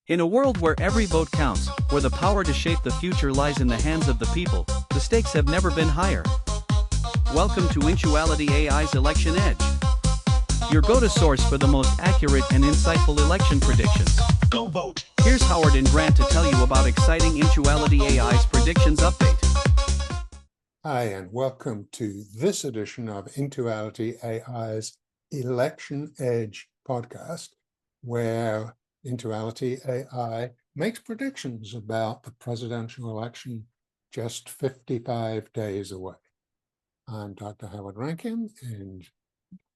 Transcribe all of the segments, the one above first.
In a world where every vote counts, where the power to shape the future lies in the hands of the people, the stakes have never been higher. Welcome to IntualityAI's Election Edge, your go-to source for the most accurate and insightful election predictions. Go vote. Here's Howard and Grant to tell you about exciting IntualityAI's predictions update. Hi, and welcome to this edition of IntualityAI's Election Edge podcast, where IntualityAI makes predictions about the presidential election just 55 days away. I'm Dr. Howard Rankin, and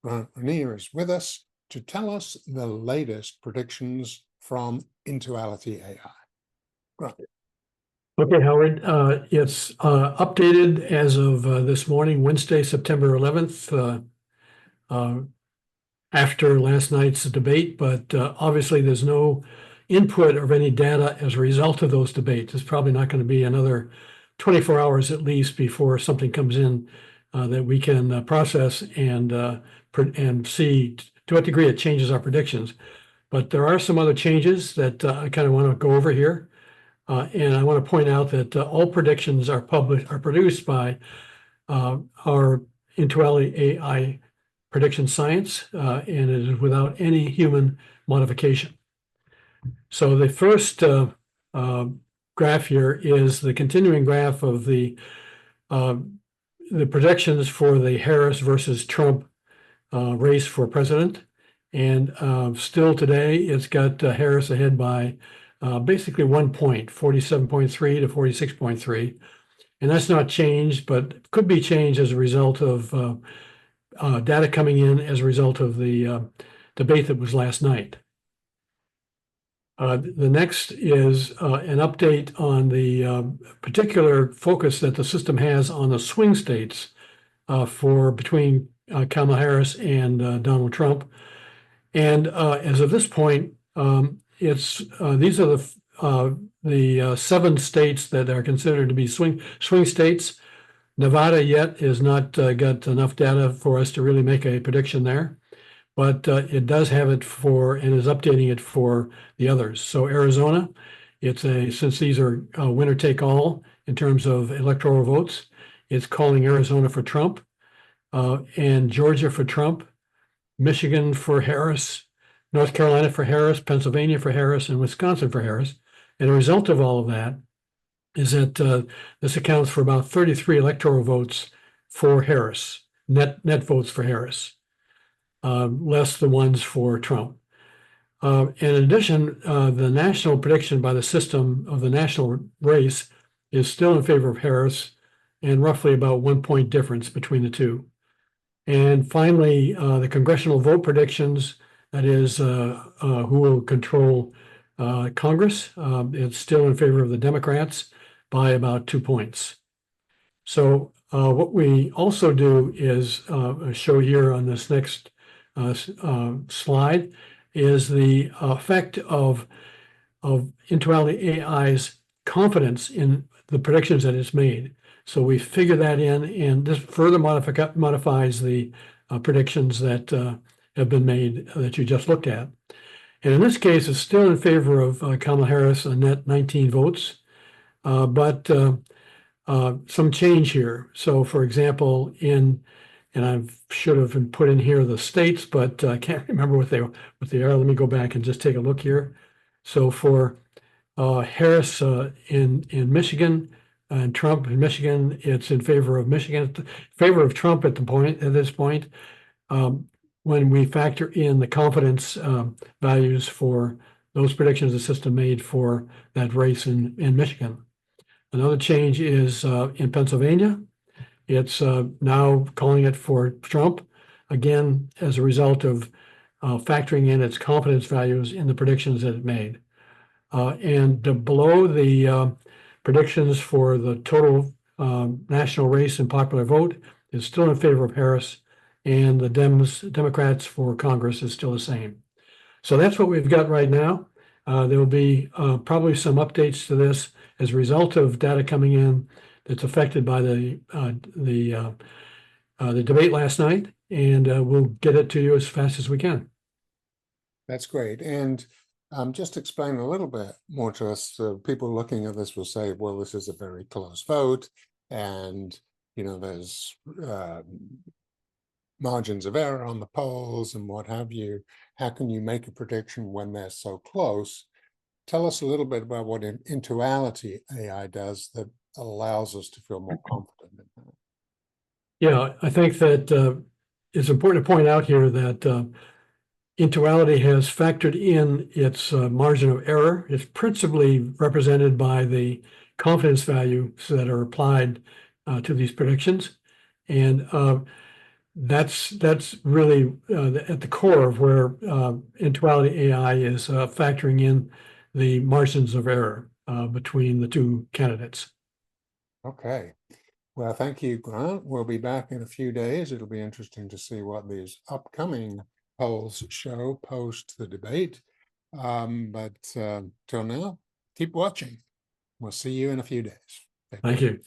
Grant Rainier is with us to tell us the latest predictions from IntualityAI. Grant. Okay, Howard, it's updated as of this morning, Wednesday, September 11th, after last night's debate, but obviously there's no input of any data as a result of those debates. It's probably not going to be another 24 hours at least before something comes in that we can process and see to what degree it changes our predictions. But there are some other changes that I kind of want to go over here. And I want to point out that all predictions are produced by our IntualityAI prediction science, and it is without any human modification. So the first graph here is the continuing graph of the predictions for the Harris versus Trump race for president. And still today, it's got Harris ahead by basically 1 point, 47.3 to 46.3. And that's not changed, but could be changed as a result of data coming in as a result of the debate that was last night. The next is an update on the particular focus that the system has on the swing states for between Kamala Harris and Donald Trump. And as of this point, these are the 7 states that are considered to be swing states. Nevada yet is not got enough data for us to really make a prediction there, but it does have it for and is updating it for the others. So Arizona, since these are winner take all in terms of electoral votes, it's calling Arizona for Trump, and Georgia for Trump, Michigan for Harris, North Carolina for Harris, Pennsylvania for Harris, and Wisconsin for Harris. And a result of all of that is that this accounts for about 33 electoral votes for Harris, net votes for Harris, less the ones for Trump. In addition, the national prediction by the system of the national race is still in favor of Harris, and roughly about 1 point difference between the two. And finally, the congressional vote predictions, that is who will control Congress, it's still in favor of the Democrats by about 2 points. So what we also do is show here on this next slide is the effect of IntualityAI's confidence in the predictions that it's made. So we figure that in, and this further modifies the predictions that have been made that you just looked at. And in this case, it's still in favor of Kamala Harris, a net 19 votes, but some change here. So for example, and I should have put in here the states, but I can't remember what they are. Let me go back and just take a look here. So for Harris in Michigan and Trump in Michigan, it's in favor of Michigan, favor of Trump at this point. When we factor in the confidence values for those predictions the system made for that race in Michigan. Another change is in Pennsylvania. It's now calling it for Trump, again, as a result of factoring in its confidence values in the predictions that it made. And below the predictions for the total national race and popular vote is still in favor of Harris, and the Democrats for Congress is still the same. So that's what we've got right now. There will be probably some updates to this as a result of data coming in that's affected by the debate last night, and we'll get it to you as fast as we can. That's great. And Just explain a little bit more to us. People looking at this will say, well, this is a very close vote, and there's margins of error on the polls and what have you. How can you make a prediction when they're so close? Tell us a little bit about what Intuality AI does that allows us to feel more confident in that. Yeah, I think that it's important to point out here that Intuality has factored in its margin of error. It's principally represented by the confidence values that are applied to these predictions. And that's really at the core of where Intuality AI is factoring in the margins of error between the two candidates. Okay. Well, thank you, Grant. We'll be back in a few days. It'll be interesting to see what these upcoming polls show post the debate. But till now, keep watching. We'll see you in a few days. Thank you.